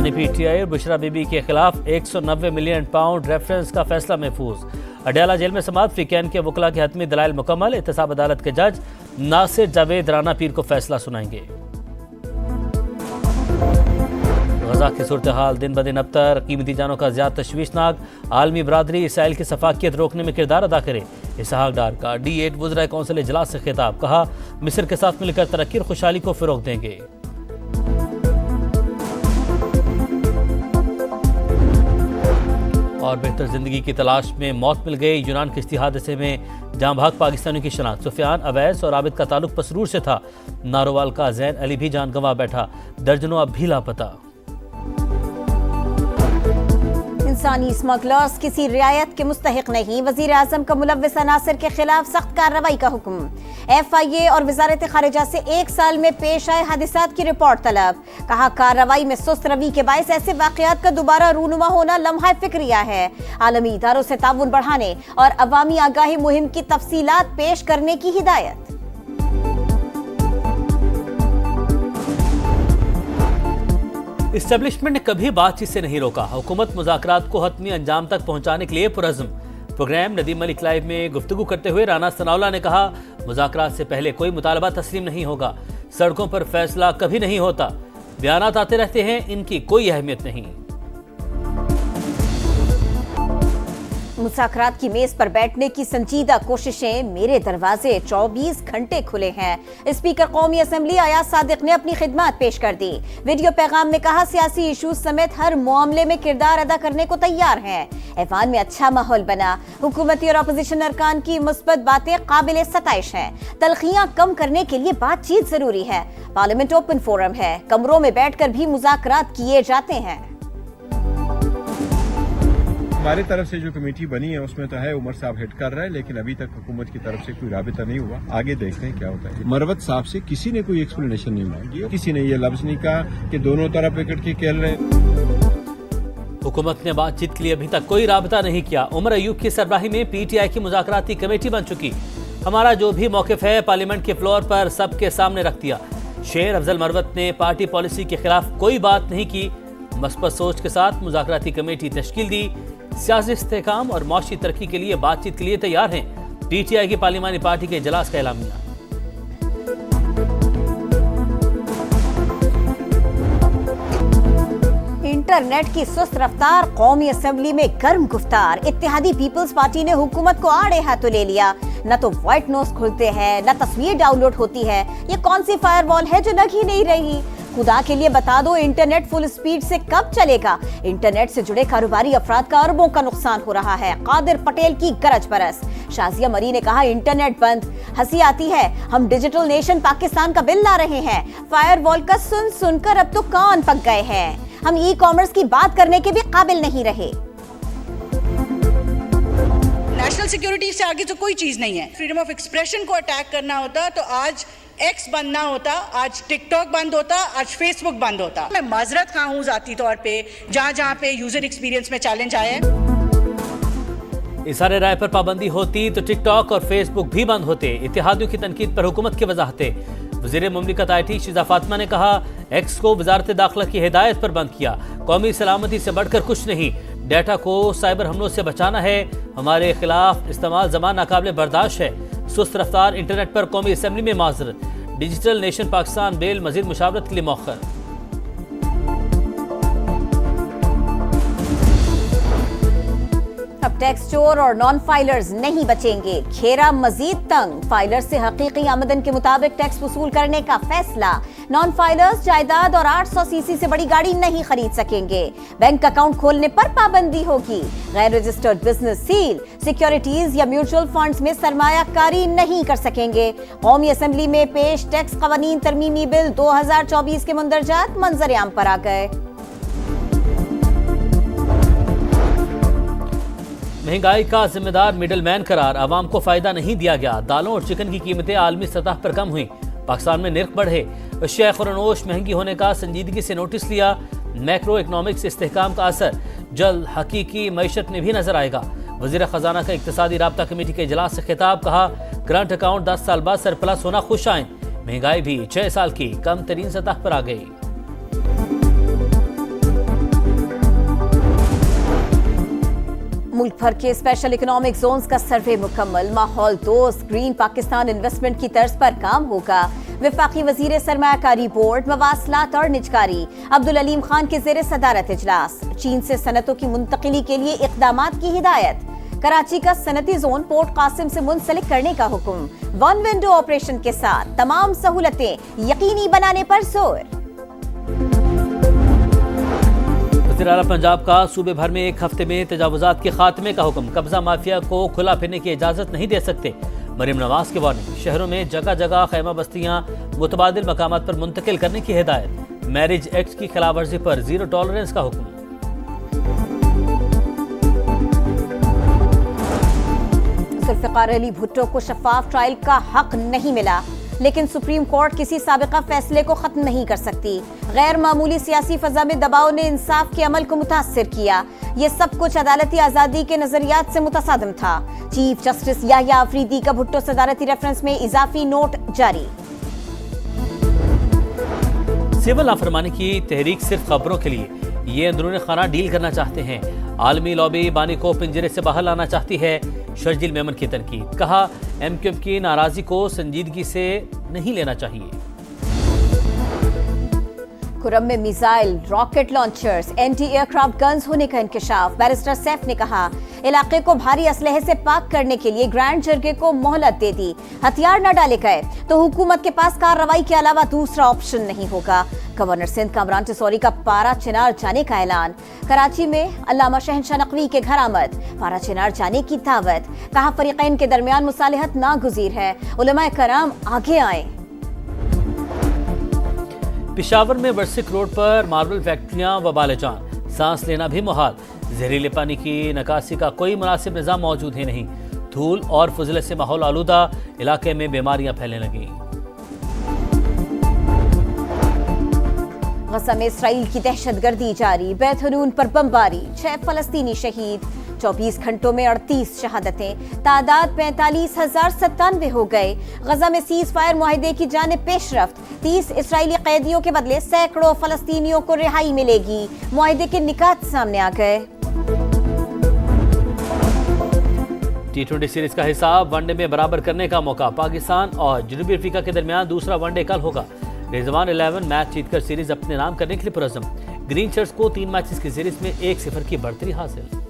बयानी पीटीआई और बुशरा बीबी के खिलाफ 190 मिलियन पाउंड रेफरेंस का फैसला महफूज। अडयाला जेल में समाअत फीकैन के वकला के हतमी दलाइल मुकम्मल। एहतसाब अदालत के जज नासिर जावेद राना पीर को फैसला सुनाएंगे। गजा की सूरत हाल दिन ब दिन अबतर, कीमती जानों का ज्यादा तशवीशनाक। आलमी बरादरी इसराइल की सफाकियत रोकने में किरदार अदा करे। इसहाक डार का D8 वज़राए कौंसिल इजलास से खिताब, कहा मिस्र के साथ मिलकर तरक्की और खुशहाली को फ़रोग़ देंगे। और बेहतर जिंदगी की तलाश में मौत मिल गई। यूनान के इश्ती हादसे में जहां भाग पाकिस्तानियों की शनाख्त। सुफियान, अवैस और आबिद का ताल्लुक पसरूर से था। नारोवाल का जैन अली भी जान गंवा बैठा। दर्जनों अब भी लापता। इंसानी स्मगलर्स किसी रियायत के मुस्तहिक नहीं। वजीर आजम का मुलव्विस अनासिर के खिलाफ सख्त कार्रवाई का हुक्म। FIA और वजारत खारिजा से 1 साल में पेश आए हादिसात की रिपोर्ट तलब। कहा कार्रवाई में सुस्त रवि के बायस ऐसे वाक़यात का दोबारा रूनुमा होना लम्हा फिक्रिया है। आलमी इदारों से ताउन बढ़ाने और अवामी आगाही मुहिम की तफसीलात पेश करने की हिदायत। इस्टेब्लिशमेंट ने कभी बातचीत से नहीं रोका। हुकूमत मुज़ाकरात को हतमी अंजाम तक पहुंचाने के लिए पुरज़्म। प्रोग्राम नदीम मलिक लाइव में गुफ्तगू करते हुए राना सनाउल्लाह ने कहा मुज़ाकरात से पहले कोई मुतालबा तस्लीम नहीं होगा। सड़कों पर फैसला कभी नहीं होता। बयानात आते रहते हैं, इनकी कोई अहमियत नहीं। मुज़ाकरात की मेज पर बैठने की संजीदा कोशिशें। मेरे दरवाजे 24 घंटे खुले हैं। स्पीकर कौमी असम्बली अयाज सादिक ने अपनी खिदमत पेश कर दी। वीडियो पैगाम में कहा सियासी इशूज समेत हर मामले में किरदार अदा करने को तैयार हैं। ऐवान में अच्छा माहौल बना। हुकूमती और अपोजिशन अरकान की मुस्बत बातें काबिल सताइश हैं। तलखियां कम करने के लिए बातचीत जरूरी है। पार्लियामेंट ओपन फोरम है। कमरों में बैठकर भी मुज़ाकरात किए जाते हैं। हमारी तरफ से जो कमेटी बनी है उसमें तो है उमर साहब हेड कर रहा है, लेकिन अभी तक हुकूमत की तरफ से कोई राबिता नहीं हुआ। आगे देखते हैं क्या होता है। मरवत साहब से किसी ने कोई एक्सप्लेनेशन नहीं मांगी, किसी ने ये लफ्ज नहीं कहा कि दोनों तरफ विकेट के खेल रहे। हुकूमत ने बातचीत के लिए अभी तक कोई राबता नहीं किया। उमर अयूब की सरबराही में PTI की मुज़ाकराती कमेटी बन चुकी। हमारा जो भी मौक़िफ़ है पार्लियामेंट के फ्लोर पर सबके सामने रख दिया। शेर अफजल मरवत ने पार्टी पॉलिसी के खिलाफ कोई बात नहीं की। मस्बत सोच के साथ मुज़ाकराती कमेटी तश्कील दी। सियासी इस्तेहकाम और माशी तरक्की के लिए बातचीत के लिए तैयार हैं। PTI की पार्लिमानी पार्टी के इजलास का एलामिया। इंटरनेट की सुस्त रफ्तार, कौमी असेंबली में गर्म गुफ्तार। इत्तेहादी पीपल्स पार्टी ने हुकूमत को आड़े हाथों ले लिया। न तो व्हाइट नोज खुलते हैं, न तस्वीर डाउनलोड होती है। ये कौन सी फायरवॉल है जो लग ही नहीं रही? खुदा के लिए बता दो, इंटरनेट फुल स्पीड से कब चलेगा? इंटरनेट से जुड़े कारोबारी अफराद का अरबों का नुकसान हो रहा है। कादिर पटेल की गरज बरस। शाजिया मरी ने कहा इंटरनेट बंद। हंसी आती है, हम डिजिटल नेशन पाकिस्तान का बिल ला रहे हैं। फायरवॉल का सुन सुनकर अब तो कान पक गए हैं। हम ई-कॉमर्स की बात करने के भी काबिल नहीं रहे। नेशनल सिक्योरिटी से आगे तो कोई चीज नहीं है। फ्रीडम ऑफ एक्सप्रेशन को अटैक करना होता तो आज X बंद ना होता, आज टिकटॉक बंद होता, आज फेसबुक बंद होता। मैं माजरत खा हूँ जाती तौर पे जहाँ पे यूजर एक्सपीरियंस में चैलेंज आया है। इशारे राय पर पाबंदी होती तो टिकटॉक और फेसबुक भी बंद होते। इत्तेहादियों की तनकीद पर हुकूमत की वजाहतें। वज़ीर मुमलिकत IT शिजा फातिमा ने कहा X को वजारत दाखिला की हिदायत पर बंद किया। कौमी सलामती से बढ़कर कुछ नहीं। डाटा को साइबर हमलों से बचाना है। हमारे खिलाफ इस्तेमाल ज़मान नाकाबिल बर्दाश्त है। सुस्त रफ्तार इंटरनेट पर कौमी असम्बली में माजरत। डिजिटल नेशन पाकिस्तान बिल मजीद मुशावरत के लिए मौखर। अब टैक्स चोर और नॉन फाइलर्स नहीं बचेंगे। खेरा मजीद तंग। फाइलर्स से हकीकी आमदन के मुताबिक टैक्स वसूल करने का फैसला। नॉन फाइलर्स जायदाद और 800 सीसी से बड़ी गाड़ी नहीं खरीद सकेंगे। बैंक अकाउंट खोलने पर पाबंदी होगी। गैर रजिस्टर्ड बिजनेस सील। सिक्योरिटीज या म्यूचुअल फंड्स में सरमायाकारी नहीं कर सकेंगे। कौमी असेंबली में पेश टैक्स कवानीन तरमीमी बिल 2024 के मुंदरजात मंजर आम पर आ गए। महंगाई का जिम्मेदार मिडल मैन करार। आवाम को फायदा नहीं दिया गया। दालों और चिकन की कीमतें आलमी सतह पर कम हुई। पाकिस्तान में निर्ख बढ़े। अशिया खुरनोश महंगी होने का संजीदगी से नोटिस लिया। मैक्रो इकनॉमिक्स इस्तेहकाम का असर जल्द हकीकी मईशत में भी नजर आएगा। वजीर खजाना का इक्तिसादी राब्ता कमेटी के इजलास से खिताब। कहा करंट अकाउंट 10 साल बाद सरप्लस होना खुश आए। महंगाई भी 6 साल की कम तरीन सतह पर आ गई। मुल्क भर के स्पेशल इकोनॉमिक जोन्स का सर्वे मुकम्मल, माहौल दोस्त ग्रीन पाकिस्तान इन्वेस्टमेंट की तर्ज पर काम होगा। वफाकी वजीर सरमायाकारी बोर्ड, मवासलात और निजकारी अब्दुल अलीम खान के ज़ेर सदारत इजलास। चीन से सनतों की मुंतकिली के लिए इक़दामात की हिदायत। कराची का सनती जोन पोर्ट कासिम से मुंसलिक करने का हुक्म। वन विंडो ऑपरेशन के साथ तमाम सहूलतें यकीनी बनाने पर जोर। वज़ीर आला पंजाब का सूबे भर में एक हफ्ते में तजावुजात के खात्मे का हुक्म। कब्जा माफिया को खुला फिरने की इजाजत नहीं दे सकते। मरीम नवाज की वार्निंग। शहरों में जगह जगह खैमा बस्तियां मुतबादिल मकामात पर मुंतकिल करने की हिदायत। मैरिज एक्ट की खिलाफ वर्जी पर जीरो टॉलरेंस का हुक्म। जुल्फ़िकार अली भुट्टो को शफाफ ट्रायल का हक नहीं मिला, लेकिन सुप्रीम कोर्ट किसी साबिका फैसले को खत्म नहीं कर सकती। गैर मामूली सियासी फजा में दबाव ने इंसाफ के अमल को मुतासिर किया। ये सब कुछ अदालती आज़ादी के नजरियात से मुतसादिम था। चीफ जस्टिस याह्या अफरीदी का भुट्टो सदारती रेफरेंस में इजाफी नोट जारी। सिविल नाफरमानी की तहरीक सिर्फ खबरों के लिए, ये अंदरूनी खाना डील करना चाहते हैं। आलमी लॉबी बानी को पिंजरे से बाहर लाना चाहती है। शर्जील मेमन की तनकीद। कहा एमक्यूएम की नाराजगी को संजीदगी से नहीं लेना चाहिए। खुर्रम में missile, rocket launchers, anti aircraft guns होने का इंकशाफ। बैरिस्टर सैफ ने कहा इलाके को भारी असलहे से पाक करने के लिए ग्रैंड जरगे को मोहलत दे दी। हथियार न डाले गए तो हुकूमत के पास कार्रवाई के अलावा दूसरा ऑप्शन नहीं होगा। गवर्नर सिंध कामरान टिसौरी का पारा चिनार जाने का ऐलान। कराची में अल्लामा शहनशाह नकवी के घर आमद, पारा चिनार जाने की दावत। कहा फरीकैन के दरमियान मुसालिहत नागुज़ीर है, उलमाए कराम आगे आए। पेशावर में वर्सिक रोड पर मार्बल फैक्ट्रियां वबाल जान, सांस लेना भी मुहाल। जहरीले पानी की निकासी का कोई मुनासिब निज़ाम मौजूद ही नहीं। धूल और फजले से माहौल आलूदा, इलाके में बीमारियां फैलने लगी। गज़ा में इसराइल की दहशतगर्दी जारी। बैत हनून पर बमबारी, 6 फलस्तीनी शहीद। 24 घंटों में 38 शहादतें। तादाद 45,097 हो गए। गज़ा में सीज फायर मुआहदे की जानिब पेशरफ्त। 30 इसराइली कैदियों के बदले सैकड़ों फलस्तीनियों को रिहाई मिलेगी। मुआहदे के निकात सामने आ गए। T20 सीरीज का हिसाब वनडे में बराबर करने का मौका। पाकिस्तान और जनूबी अफ्रीका के दरमियान दूसरा वनडे कल होगा। रिजवान 11 मैच जीतकर सीरीज अपने नाम करने के लिए पुरज़्म। ग्रीन शर्ट्स को 3 मैचेस की सीरीज में 1-0 की बढ़तरी हासिल।